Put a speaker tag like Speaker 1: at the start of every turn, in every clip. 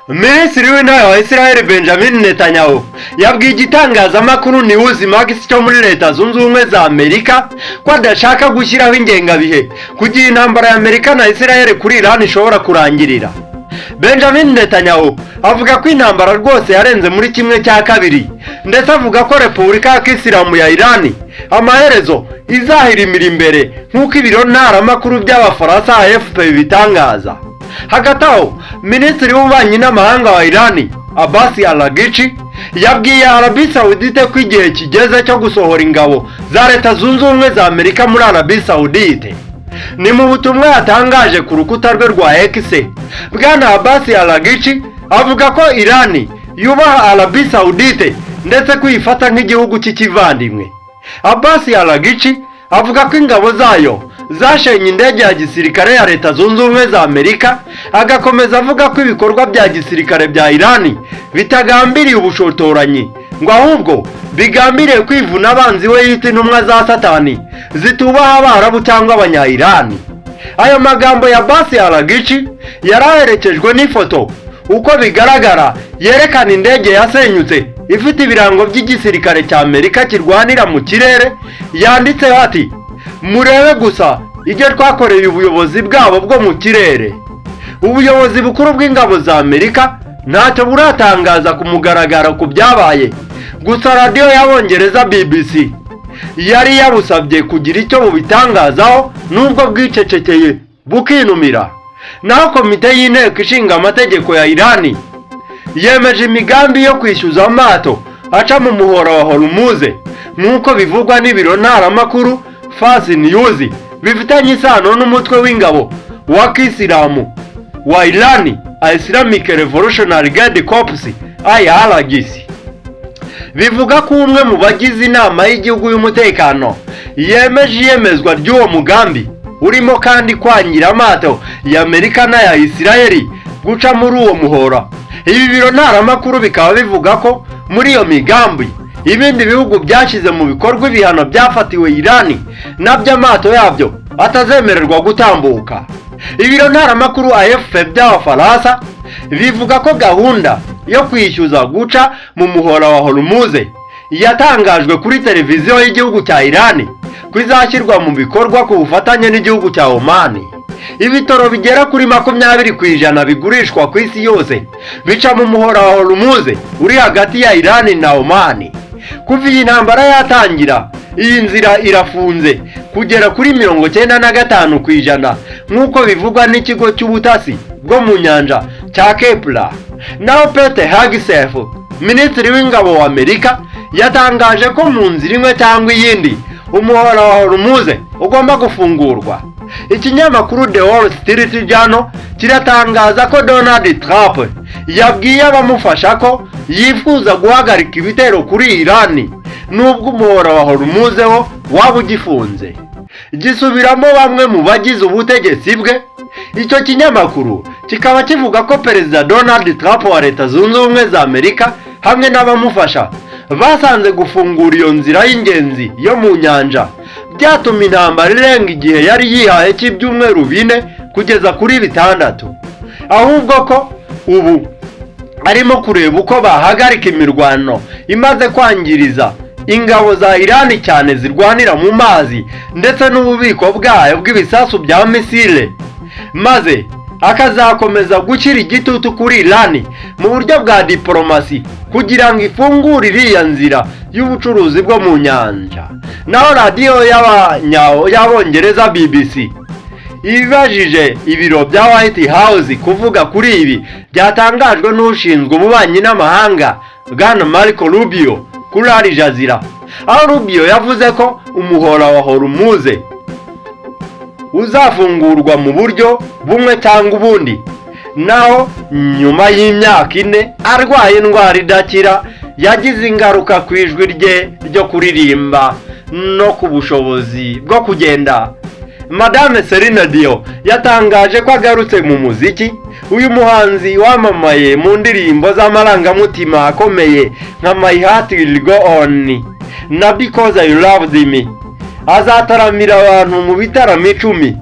Speaker 1: Minisitiri w'intebe wa Israel Benjamin Netanyahu yabwiye igitangazamakuru Newsmax cyo muri Leta Zunze Ubumwe za Amerika ko adashaka gushyiraho ingengabihe kugira intambara ya Amerika na Israel kuri Iran ishobora kurangirira. Benjamin Netanyahu avuga ko intambara rwose yarenze muri kimwe cya kabiri, ndetse avuga ko Repubulika ya Kisilamu ya Iran amaherezo izahirimira imbere nk'uko ibiro ntaramakuru by'Abafaransa AFP bitangaza. Hagati aho, Minisitiri w'Ububanyi n'Amahanga wa Iran Abbas Araghchi yabwiye Arabie Saoudite ko igihe kigeze cyo gusohora ingabo za Leta Zunze Ubumwe za Amerika muri Arabie Saoudite. Ni mu butumwa yatangaje ku rukuta rwe rwa X, Bwana Abbas Araghchi avuga ko Iran yubaha Arabie Saoudite ndetse kuyifata nk'igihugu cy'ikivandimwe. Abbas Araghchi avuga ko ingabo zayo zashenye indege ya gisirikare ya Leta Zunze Ubumwe za Amerika, agakomeza avuga ko ibikorwa bya gisirikare bya Iran bitagambiriye ubushotoranyi, ngo ahubwo bigambiriye kwivuna abanzi we yita intumwa za Satani zitubaha Abarabu cyangwa Abanya-Iran. Ayo magambo ya Abbas Araghchi yaraherekejwe n'ifoto uko bigaragara yerekana indege yasenyutse ifite ibirango by'igisirikare cya Amerika kirwanira mu kirere, yanditseho ati "Murebe gusa ibyo twakoreye ubuyobozi bwabo bwo mu kirere." Ubuyobozi bukuru bw'ingabo za Amerika ntacyo buratangaza ku mugaragaro ku byabaye, gusa radiyo y'Abongereza BBC yari yabusabye kugira icyo bubitangazaho nubwo bwicecekeye bukinumira. Naho komite y'inteko ishinga amategeko ya Iran yemeje imigambi yo kwishyuza amato aca mu muhora wa Hormuz nk'uko bivugwa n'ibiro ntaramakuru Fast News bifitanye isano n'umutwe w'ingabo wa Kisilamu wa Iran Islamic Revolutionary Guard Corps IRGC. Bivuga ko umwe mu bagize inama y'igihugu y'umutekano yemeje iyemezwa ry'uwo mugambi urimo kandi kwangira amato ya Amerika na ya Israel guca muri uwo muhora. Ibi biro ntaramakuru bikaba bivuga ko muri iyo migambi ibindi bihugu byashyize mu bikorwa ibihano byafatiwe Iran nabyo amato yabyo atazemererwa gutambuka. Ibiro ntaramakuru AFP by'Abafaransa bivuga ko gahunda yo kwishyuza guca mu muhora wa Hormuz yatangajwe kuri televiziyo y'igihugu cya Iran ko izashyirwa mu bikorwa ku bufatanye n'igihugu cya Oman. Ibitoro bigera kuri 20% bigurishwa ku isi yose bica mu muhora wa Hormuz uri hagati ya Iran na Oman. Kuva iyi ntambara yatangira, iyi nzira irafunze kugera kuri 95% nk'uko bivugwa n'ikigo cy'ubutasi bwo mu nyanja cya Kepler. Naho PeteHegseth, Minisitiri w'Ingabo wa Amerika, yatangaje ko mu nzira imwe cyangwa iyindi umuhora wa Hormuz ugomba gufungurwa. Ikinyamakuru The Wall Street Journal kiratangaza ko Donald Trump yabwiye abamufasha ko yifuza guhagarika ibitero kuri Iran nubwo umuhora wa Hormuz wo waba ugifunze. Gisubiramo bamwe mu bagize ubutegetsi bwe. Icyo kinyamakuru kikaba kivuga ko Perezida Donald Trump wa Leta Zunze Ubumwe za Amerika hamwe n'abamufasha basanze gufungura iyo nzira y'ingenzi yo mu nyanja byatuma intambara irenga igihe yari yihaye cy'ibyumweru 4 kugeza kuri 6, ahubwo ko ubu arimo kureba uko bahagarika imirwano imaze kwangiriza ingabo za Iran cyane zirwanira mu mazi ndetse n'ububiko bwayo bw'ibisasu bya misile, maze akazakomeza gushyira igitutu kuri Iran mu buryo bwa diplomasi kugira ngo ifungure iriya nzira y'ubucuruzi bwo mu nyanja. Naho radiyo y'Abongereza BBC ibajije ibiro bya White House kuvuga kuri ibi byatangajwe n'ushinzwe ububanyi n'amahanga Bwana Marco Rubio kuri Al Jazeera, aho Rubio yavuze ko umuhora wa Hormuz uzafungurwa mu buryo bumwe cyangwa ubundi. Naho nyuma y'imyaka 4 arwaye indwara idakira yagize ingaruka ku ijwi rye ryo kuririmba no ku bushobozi bwo kugenda, Madame Celine Dion yatangaje ko agarutse mu muziki. Uyu muhanzi wamamaye mu ndirimbo z'amarangamutima akomeye nka My Heart Will Go On na Because You Loved Me azataramira abantu mu bitaramo 10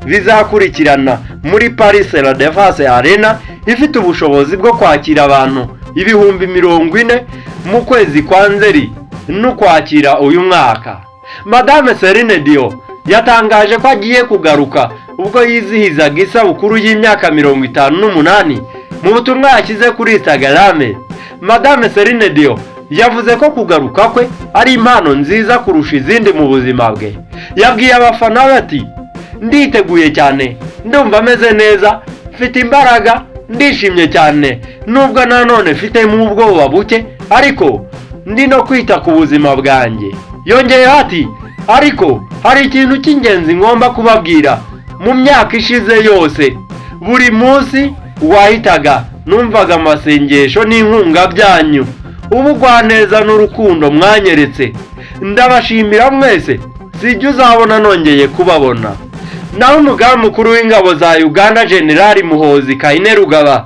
Speaker 1: bizakurikirana muri Paris La Défense Arena ifite ubushobozi bwo kwakira abantu 40,000 mu kwezi kwa Nzeri no kwakira uyu mwaka. Madame Celine Dion yatangaje ko agiye kugaruka ubwo yizihizaga isabukuru y'imyaka 58 mu butumwa yashyize kuri Instagram. Madame Celine Dion yavuze ko kugaruka kwe ari impano nziza kurusha izindi mu buzima bwe. Yabwiye abafana bati, nditeguye cyane, ndumva meze neza, mfite imbaraga, ndishimye cyane, nubwo nanone mfite mu ubwoba buke, ariko ndi no kwita ku buzima bwanjye. Yongeye ati, ariko hari ikintu cy'ingenzi ngomba kubabwira. Mu myaka ishize yose, buri munsi wahitaga numvaga amasengesho n'inkunga byanyu, ubugwaneza n'urukundo mwanyeretse. Ndabashimira mwese, sijya uzabona nongeye kubabona. Naho umugaba mukuru w'ingabo za Uganda General Muhoozi Kainerugaba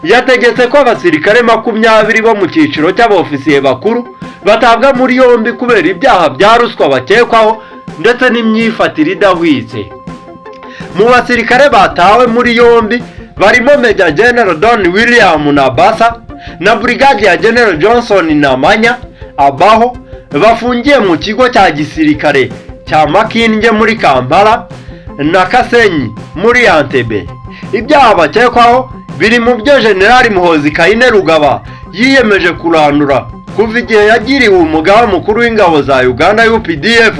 Speaker 1: yategetse ko abasirikare 20 bo mu cyiciro cy'abofisiye bakuru batabwa muri yombi kubera ibyaha bya ruswa bakekwaho ndetse n'imyifatire idahwitse. Mu basirikare batawe muri yombi barimo Major General Don William Nabasa na Brigadier General Johnson Namanya Abaho bafungiye mu kigo cya gisirikare cya Makindye muri Kampala na Kasenyi muri Entebbe. Ibyaha bakekwaho biri mu byo General Muhoozi Kainerugaba yiyemeje kurandura kuva igihe yagiriwe umugaba mukuru w'ingabo za Uganda UPDF.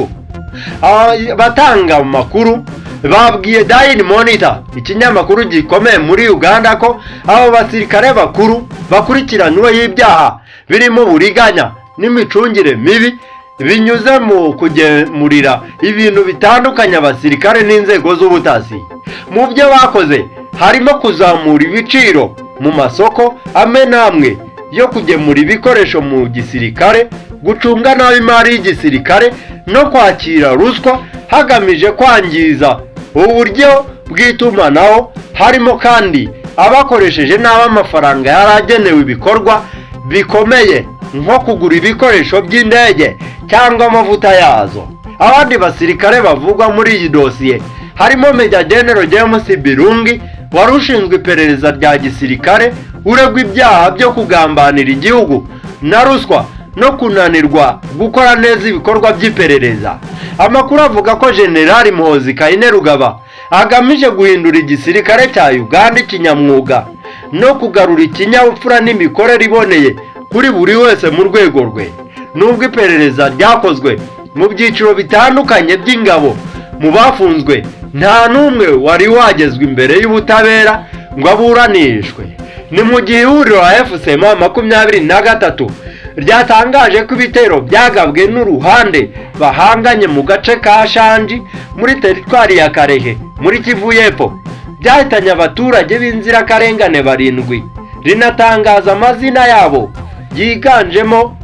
Speaker 1: Batanga amakuru babwiye Daily Monitor, ikinyamakuru gikomeye muri Uganda, ko abo basirikare bakuru bakurikiranywe y'ibyaha birimo uburiganya n'imicungire mibi binyuze mu kugemurira ibintu bitandukanye abasirikare n'inzego z'ubutasi. Mu byo bakoze harimo kuzamura ibiciro mu masoko amwe n'amwe yo kugemura ibikoresho mu gisirikare, gucunga nabi imari y'igisirikare no kwakira ruswa hagamije kwangiza uburyo bw'itumanaho. Harimo kandi abakoresheje nabi amafaranga yaragenewe ibikorwa bikomeye nko kugura ibikoresho by'indege cyangwa amavuta yazo. Abandi basirikare bavugwa muri iyi dosiye harimo Major General James Birungi wari ushinzwe iperereza rya gisirikare, uregwa ibyaha byo kugambanira igihugu na ruswa no kunanirwa gukora neza ibikorwa by'iperereza. Amakuru avuga ko General Muhoozi Kainerugaba agamije guhindura igisirikare cya Uganda ikinyamwuga no kugarura ikinyabupfura n'imikorere iboneye kuri buri wese mu rwego rwe. Nubwo iperereza ryakozwe mu byiciro bitandukanye by'ingabo, mu bafunzwe nta n'umwe wari wagezwe imbere y'ubutabera ngo aburanishwe. Ni mu gihe ihuriro FCM 23 ryatangaje ko ibitero byagabwe n'uruhande bahanganye mu gace ka Shanji muri teritwari ya Karehe muri Kivu y'Epfo byahitanye abaturage b'inzirakarengane 7. Rinatangaza amazina yabo yiganjemo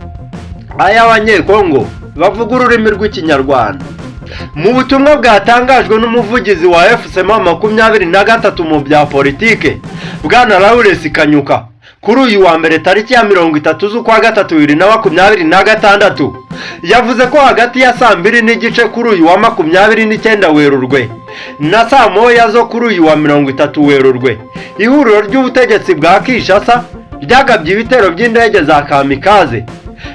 Speaker 1: ay'abanyekongo bavuga ururimi rw'ikinyarwanda. Mu butumwa bwatangajwe n'umuvugizi wa FCM 23 mu bya politike, Bwana Lawrence Kanyuka, kuri uyu wa mbere tariki ya 30 z'ukwa 2026, yavuze ko hagati ya saa 2 n'igice kuri uyu wa 29 Werurwe na saa 1 zo kuri uyu wa 30 Werurwe, ihuriro ry'ubutegetsi bwa Kinshasa ryagabye ibitero by'indege za kamikaze.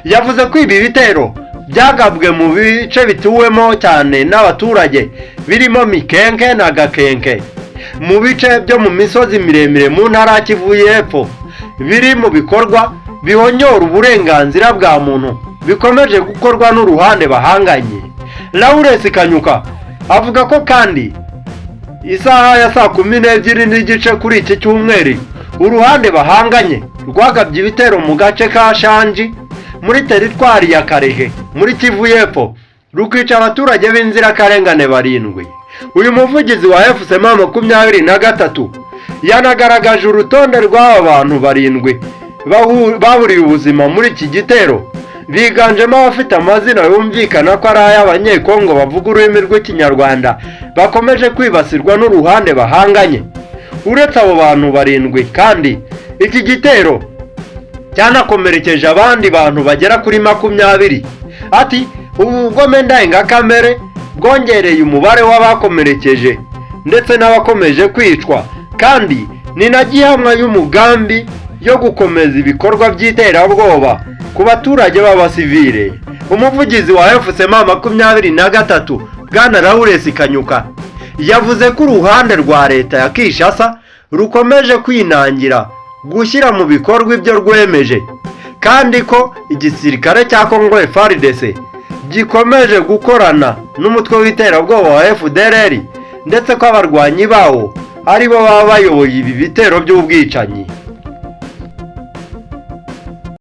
Speaker 1: Yavuze ko ibi bitero byagabwe mu bice bituwemo cyane n'abaturage birimo Mikenke na Gakenke, mu bice byo mu misozi miremire mu ntara ya Kivu y'Epfo, biri mu bikorwa bihonyora uburenganzira bwa muntu bikomeje gukorwa n'uruhande bahanganye. Lawrence Kanyuka avuga ko kandi isaha ya saa 12 n'igice kuri iki cyumweru uruhande bahanganye rwagabye ibitero mu gace ka Shanji muri teritwari ya Karehe muri Kivu y'Epfo rukica abaturage b'inzirakarengane 7. Uyu muvugizi wa FCM 23 yanagaragaje urutonde rw'aba bantu 7 baburiye ubuzima muri iki gitero, biganjemo abafite amazina yumvikana ko ari ay'abanyekongo bavuga ururimi rw'ikinyarwanda bakomeje kwibasirwa n'uruhande bahanganye. Uretse abo bantu 7 kandi iki gitero cyanakomerekeje abandi bantu bagera kuri 20. Ati ubu bugome ndengakamere bwongereye umubare w'abakomerekeje ndetse n'abakomeje kwicwa, kandi ni na gihamwa y'umugambi yo gukomeza ibikorwa by'iterabwoba ku baturage b'abasivile. Umuvugizi wa FCM23 Bwana Lawrence Kanyuka yavuze ko uruhande rwa leta ya Kinshasa rukomeje kwinangira gushyira mu bikorwa ibyo rwemeje, kandi ko igisirikare cya Congo FARDC gikomeje gukorana n'umutwe w'iterabwoba wa FDLR, ndetse ko abarwanyi bawo aribo baba bayoboye ibi bitero by'ubwicanyi.